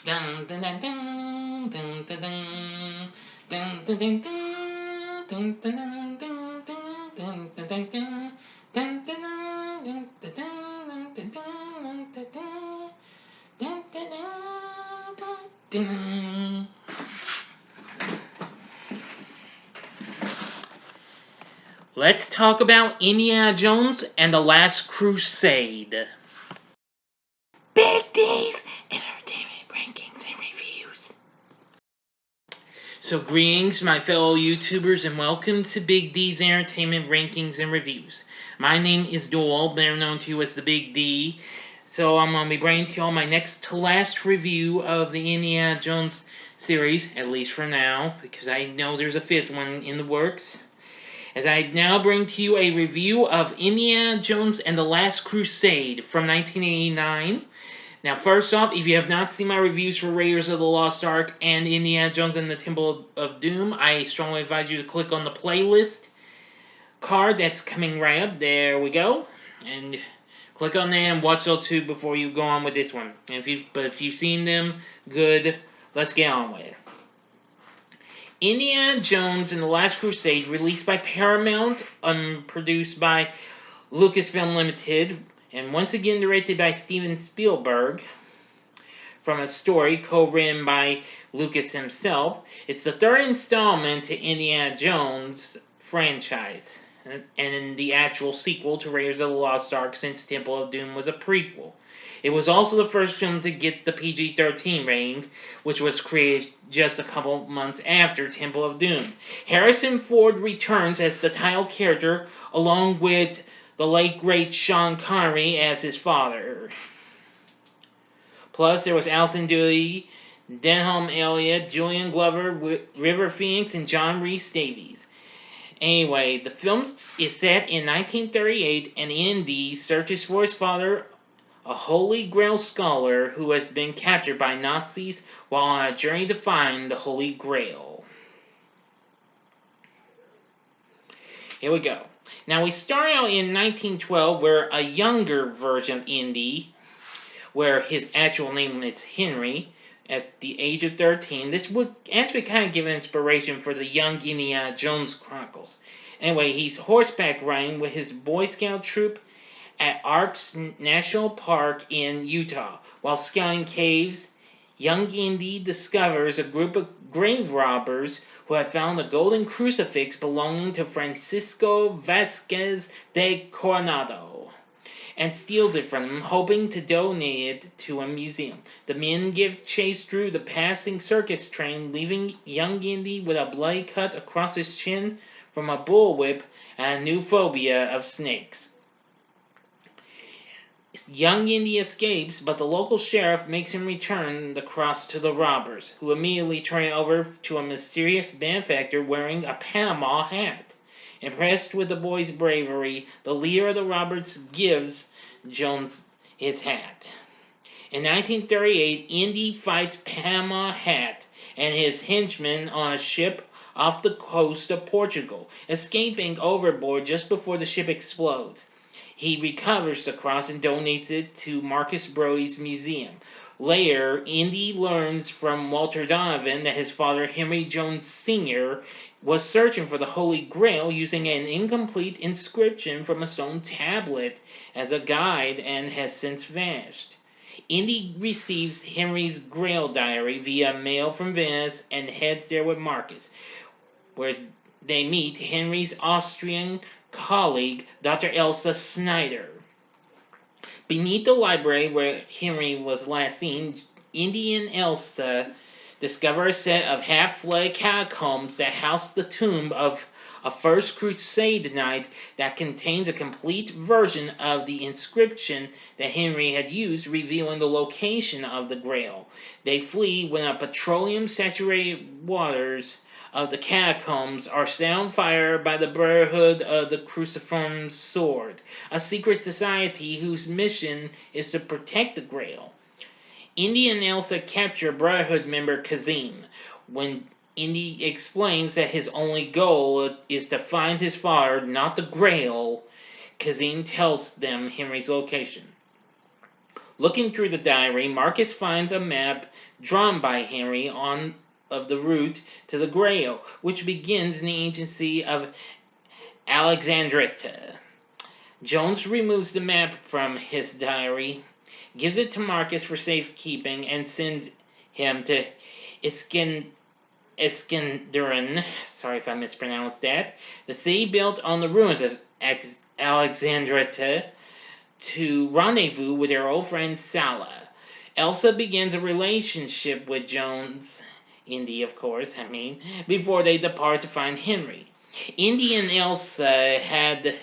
Dun dun dun dun dun dun dun dun dun dun dun dun dun dun dun dun dun. Let's talk about Indiana Jones and the Last Crusade. Big D's Entertainment Rankings and Reviews. So greetings, my fellow YouTubers, and welcome to Big D's Entertainment Rankings and Reviews. My name is Doyle, better known to you as the Big D. So I'm going to be bringing to you all my next to last review of the Indiana Jones series, at least for now, because I know there's a fifth one in the works. As I now bring to you a review of Indiana Jones and the Last Crusade from 1989. Now, first off, if you have not seen my reviews for Raiders of the Lost Ark and Indiana Jones and the Temple of Doom, I strongly advise you to click on the playlist card that's coming right up. There we go. And click on that and watch those two before you go on with this one. But if you've seen them, good. Let's get on with it. Indiana Jones and the Last Crusade, released by Paramount, produced by Lucasfilm Limited, and once again directed by Steven Spielberg, from a story co-written by Lucas himself. It's the third installment to Indiana Jones franchise, and the actual sequel to Raiders of the Lost Ark, since Temple of Doom was a prequel. It was also the first film to get the PG-13 rating, which was created just a couple months after Temple of Doom. Harrison Ford returns as the title character, along with the late great Sean Connery as his father. Plus, there was Alison Dooley, Denholm Elliott, Julian Glover, River Phoenix, and John Rhys Davies. Anyway, the film is set in 1938, and Indy searches for his father, a Holy Grail scholar who has been captured by Nazis while on a journey to find the Holy Grail. Here we go. Now, we start out in 1912, where a younger version of Indy, where his actual name is Henry, at the age of 13. This would actually kind of give inspiration for the young Indiana Jones Chronicles. Anyway, he's horseback riding with his Boy Scout troop at Arks National Park in Utah. While scouting caves, young Indy discovers a group of grave robbers who have found a golden crucifix belonging to Francisco Vasquez de Coronado, and steals it from him, hoping to donate it to a museum. The men give chase through the passing circus train, leaving young Indy with a bloody cut across his chin from a bullwhip and a new phobia of snakes. Young Indy escapes, but the local sheriff makes him return the cross to the robbers, who immediately turn it over to a mysterious benefactor wearing a Panama hat. Impressed with the boy's bravery, the leader of the robbers gives Jones his hat. In 1938, Indy fights Panama Hat and his henchmen on a ship off the coast of Portugal, escaping overboard just before the ship explodes. He recovers the cross and donates it to Marcus Brody's museum. Later, Indy learns from Walter Donovan that his father, Henry Jones Sr., was searching for the Holy Grail using an incomplete inscription from a stone tablet as a guide and has since vanished. Indy receives Henry's Grail diary via mail from Venice and heads there with Marcus, where they meet Henry's Austrian colleague, Dr. Elsa Snyder. Beneath the library where Henry was last seen, Indy and Elsa discover a set of half-flooded catacombs that house the tomb of a First Crusade knight that contains a complete version of the inscription that Henry had used, revealing the location of the Grail. They flee when a petroleum-saturated waters of the catacombs are set on fire by the Brotherhood of the Cruciform Sword, a secret society whose mission is to protect the Grail. Indy and Elsa capture Brotherhood member Kazim. When Indy explains that his only goal is to find his father, not the Grail, Kazim tells them Henry's location. Looking through the diary, Marcus finds a map drawn by Henry on of the route to the Grail, which begins in the ancient city of Alexandretta. Jones removes the map from his diary, gives it to Marcus for safekeeping, and sends him to Iskenderun. Sorry if I mispronounced that. The city built on the ruins of Alexandretta to rendezvous with her old friend Sala. Elsa begins a relationship with Jones, Indy, of course, before they depart to find Henry. Indy and Elsa had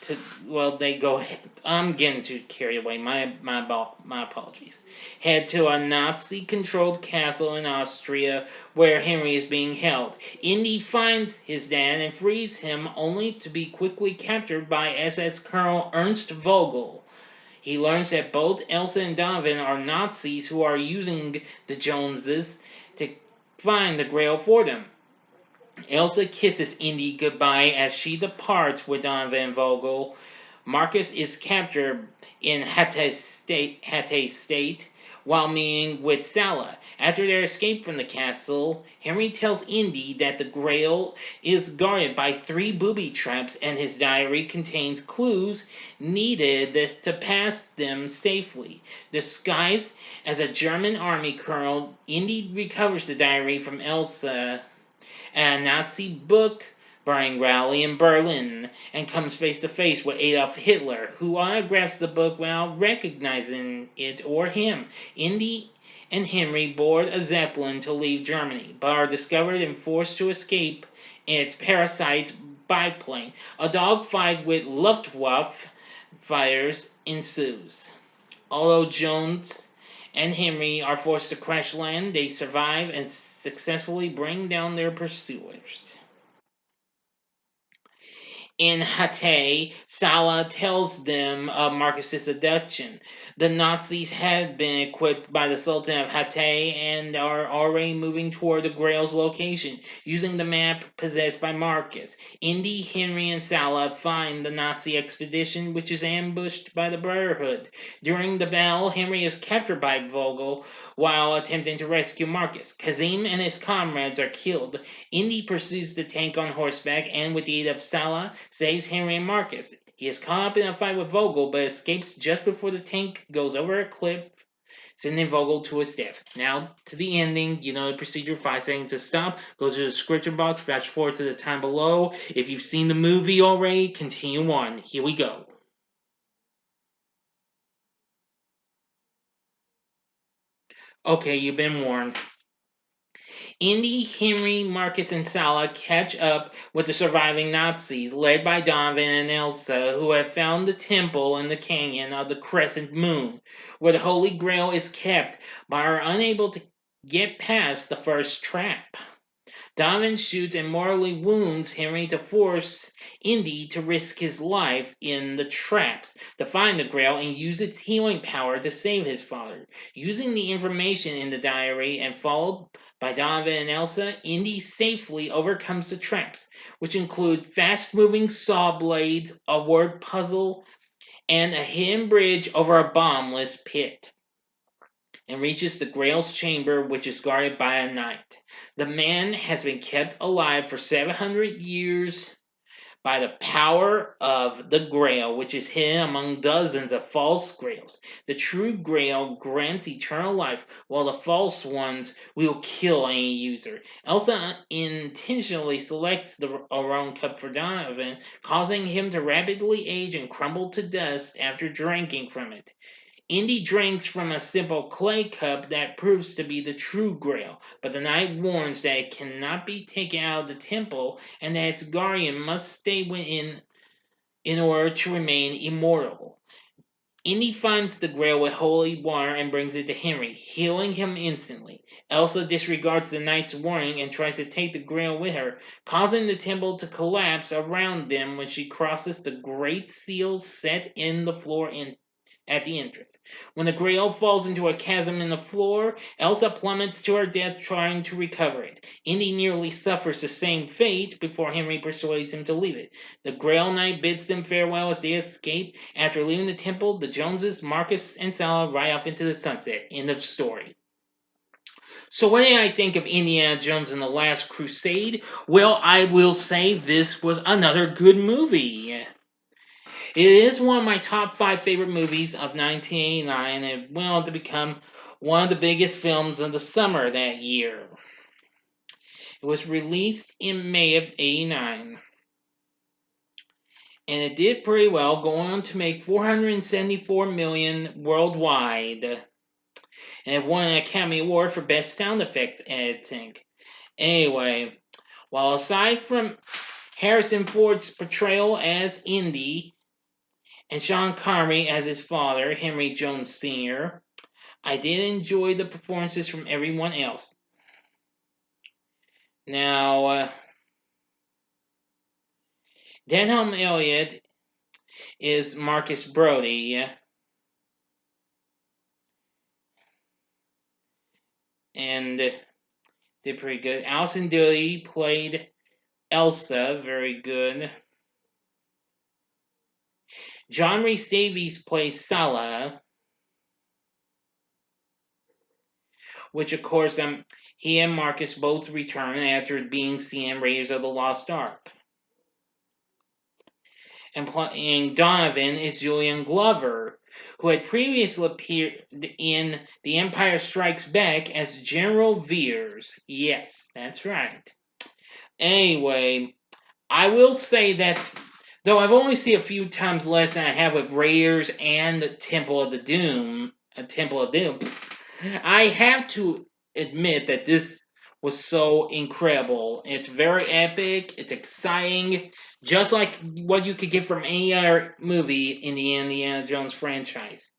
to, well, they go, I'm getting too carried away, my apologies. Head to a Nazi-controlled castle in Austria where Henry is being held. Indy finds his dad and frees him, only to be quickly captured by SS Colonel Ernst Vogel. He learns that both Elsa and Donovan are Nazis who are using the Joneses to find the Grail for them. Elsa kisses Indy goodbye as she departs with Donovan Vogel. Marcus is captured in Hatay state while meeting with Sala. After their escape from the castle, Henry tells Indy that the Grail is guarded by 3 booby traps and his diary contains clues needed to pass them safely. Disguised as a German army colonel, Indy recovers the diary from Elsa at a Nazi book burning rally in Berlin and comes face to face with Adolf Hitler, who autographs the book without recognizing it or him. Indy and Henry board a Zeppelin to leave Germany, but are discovered and forced to escape in its parasite biplane. A dogfight with Luftwaffe fighters ensues. Although Jones and Henry are forced to crash land, they survive and successfully bring down their pursuers. In Hatay, Sala tells them of Marcus's abduction. The Nazis had been equipped by the Sultan of Hatay and are already moving toward the Grail's location, using the map possessed by Marcus. Indy, Henry, and Sala find the Nazi expedition, which is ambushed by the Brotherhood. During the battle, Henry is captured by Vogel while attempting to rescue Marcus. Kazim and his comrades are killed. Indy pursues the tank on horseback and, with the aid of Sala, saves Henry and Marcus. He is caught up in a fight with Vogel, but escapes just before the tank goes over a cliff, sending Vogel to his death. Now, to the ending, you know the procedure, 5 seconds to stop, go to the description box, flash forward to the time below. If you've seen the movie already, continue on. Here we go. Okay, you've been warned. Indy, Henry, Marcus, and Sala catch up with the surviving Nazis, led by Donovan and Elsa, who have found the temple in the canyon of the Crescent Moon, where the Holy Grail is kept, but are unable to get past the first trap. Donovan shoots and mortally wounds Henry to force Indy to risk his life in the traps to find the Grail and use its healing power to save his father. Using the information in the diary and followed by Donovan and Elsa, Indy safely overcomes the traps, which include fast-moving saw blades, a word puzzle, and a hidden bridge over a bottomless pit, and reaches the Grail's chamber, which is guarded by a knight. The man has been kept alive for 700 years by the power of the Grail, which is hidden among dozens of false Grails. The true Grail grants eternal life, while the false ones will kill any user. Elsa intentionally selects a wrong cup for Donovan, causing him to rapidly age and crumble to dust after drinking from it. Indy drinks from a simple clay cup that proves to be the true Grail, but the knight warns that it cannot be taken out of the temple and that its guardian must stay within in order to remain immortal. Indy finds the Grail with holy water and brings it to Henry, healing him instantly. Elsa disregards the knight's warning and tries to take the Grail with her, causing the temple to collapse around them when she crosses the great seal set in the floor in at the entrance. When the Grail falls into a chasm in the floor, Elsa plummets to her death trying to recover it. Indy nearly suffers the same fate before Henry persuades him to leave it. The Grail Knight bids them farewell as they escape. After leaving the temple, the Joneses, Marcus, and Sala ride off into the sunset. End of story. So what did I think of Indiana Jones and the Last Crusade? Well, I will say this was another good movie. It is one of my top 5 favorite movies of 1989 and went on to become one of the biggest films of the summer that year. It was released in May of '89. And it did pretty well, going on to make $474 million worldwide. And it won an Academy Award for Best Sound Effects Editing. Anyway, while aside from Harrison Ford's portrayal as Indy and Sean Connery as his father, Henry Jones Sr., I did enjoy the performances from everyone else. Now, Denholm Elliott is Marcus Brody, and did pretty good. Alison Dooley played Elsa, very good. John Rhys Davies plays Sala, which of course he and Marcus both return after being seen in Raiders of the Lost Ark. And playing Donovan is Julian Glover, who had previously appeared in The Empire Strikes Back as General Veers. Yes, that's right. Anyway, I will say that, though I've only seen a few times less than I have with Raiders and Temple of Doom, I have to admit that this was so incredible. It's very epic, it's exciting, just like what you could get from any other movie in the Indiana Jones franchise.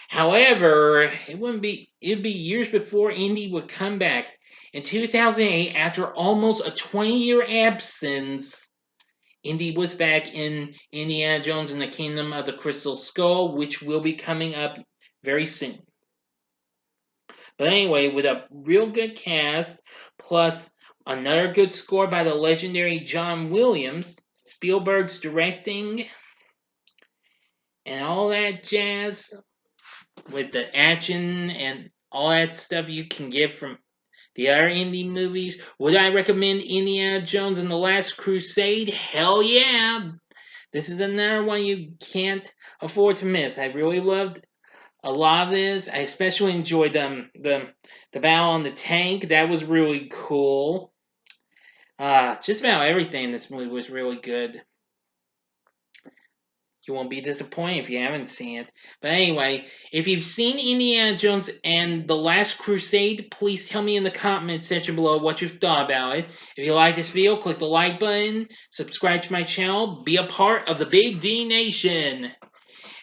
However, it'd be years before Indy would come back. In 2008, after almost a 20-year absence, Indy was back in Indiana Jones and the Kingdom of the Crystal Skull, which will be coming up very soon. But anyway, with a real good cast, plus another good score by the legendary John Williams, Spielberg's directing, and all that jazz, with the action and all that stuff you can get from the other Indy movies. Would I recommend Indiana Jones and the Last Crusade? Hell yeah! This is another one you can't afford to miss. I really loved a lot of this. I especially enjoyed the battle on the tank. That was really cool. Just about everything in this movie was really good. You won't be disappointed if you haven't seen it. But anyway, if you've seen Indiana Jones and The Last Crusade, please tell me in the comment section below what you've thought about it. If you like this video, click the like button, subscribe to my channel, be a part of the Big D Nation.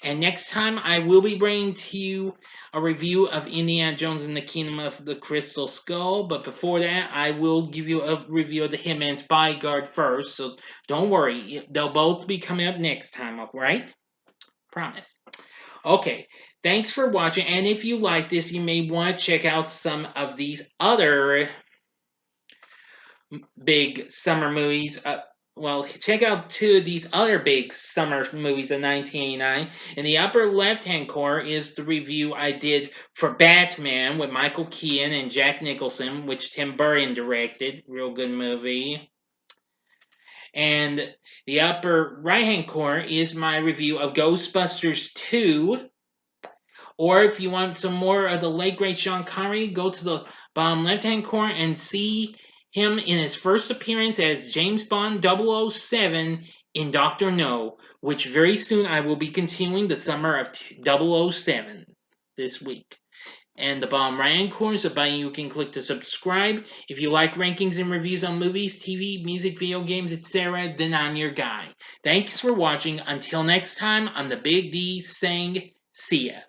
And next time, I will be bringing to you a review of Indiana Jones and the Kingdom of the Crystal Skull. But before that, I will give you a review of The Hitman's Bodyguard first. So don't worry, they'll both be coming up next time, alright? Promise. Okay, thanks for watching. And if you like this, you may want to check out some of these other big summer movies. Well, check out 2 of these other big summer movies of 1989. In the upper left-hand corner is the review I did for Batman with Michael Keaton and Jack Nicholson, which Tim Burton directed. Real good movie. And the upper right-hand corner is my review of Ghostbusters 2. Or if you want some more of the late great Sean Connery, go to the bottom left-hand corner and see him in his first appearance as James Bond 007 in Dr. No, which very soon I will be continuing the summer of 007 this week. And the bottom right-hand corner is a button you can click to subscribe. If you like rankings and reviews on movies, TV, music, video games, etc., then I'm your guy. Thanks for watching. Until next time, I'm the Big D saying, see ya.